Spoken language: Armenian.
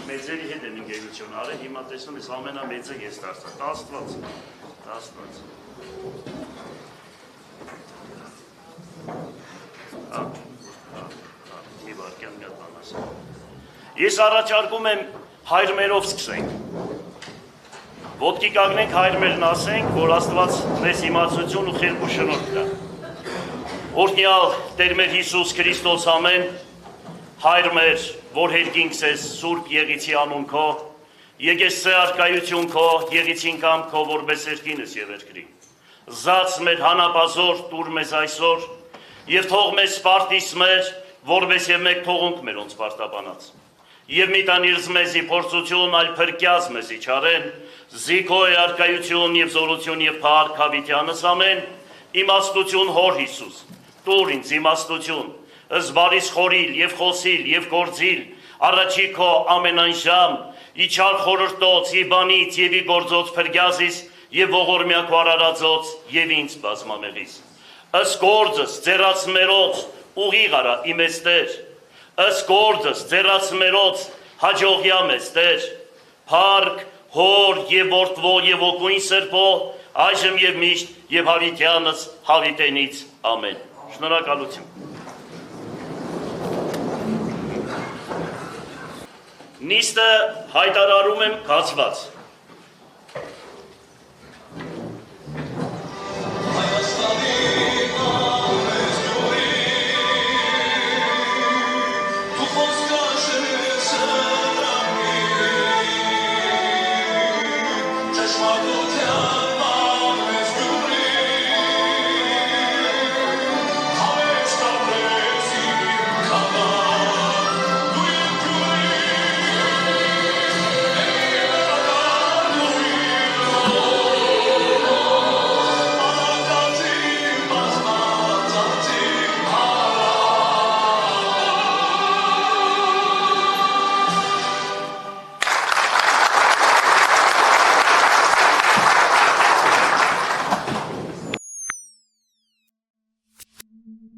մեծերի հետ են ընկերություն արել, հիմա տեսնում ես ամենամեծը ես դարձա, 10 մի վարկյան մի հատ բան ասեմ։ Ես առաջարկում եմ հայրմերով սկսենք, ոտքի կանգնենք հայրմերն ասենք, որ Աստված մեզ իմացություն ու խելք ու շնորհք տա։ Օրհնյալ Տեր մեր Հիսուս Քրիստոս ամեն, հայր մեր, որ հերկինքս ես Սուրբ Եղիցի անուն քո, եկես սե արկայություն քո, եղիցին կամ քո, որպես երկինս եւ երկրի։ Զաց մեր հանապազոր տուր մեզ այսօր, եւ թող մեզ սպարտիս մեր, որպես եւ մեկ թողունք մեր ոնց պարտաբանած։ Եվ մի տանիրս մեզի փորձություն, այլ փրկյազ մեզի չարեն, զիքո է արկայություն եւ զորություն եւ փառք հավիտյանս ամեն, իմաստություն հոր Հիսուս, տուր ինձ իմաստություն, զբարիս խորիլ եւ խոսիլ եւ գործիլ, առաջի քո ամենայն ժամ, իչար խորհրդոց, ի բանից եւ ի գործոց փրկյազիս եւ ողորմյա քո արարածոց եւ ինձ բազմամեղից։ Ըս գործս ձեռացմերոց ուղիղ արա իմես Տեր, ըս գործս ձեռացմերոց հաջողյա մեզ Տեր, փառք հոր եւ որդվո եւ օգուին սրբո, այժմ եւ միշտ եւ հավիտյանս հավիտենից ամեն։ Շնորհակալություն։ Նիստը հայտարարում եմ բացված։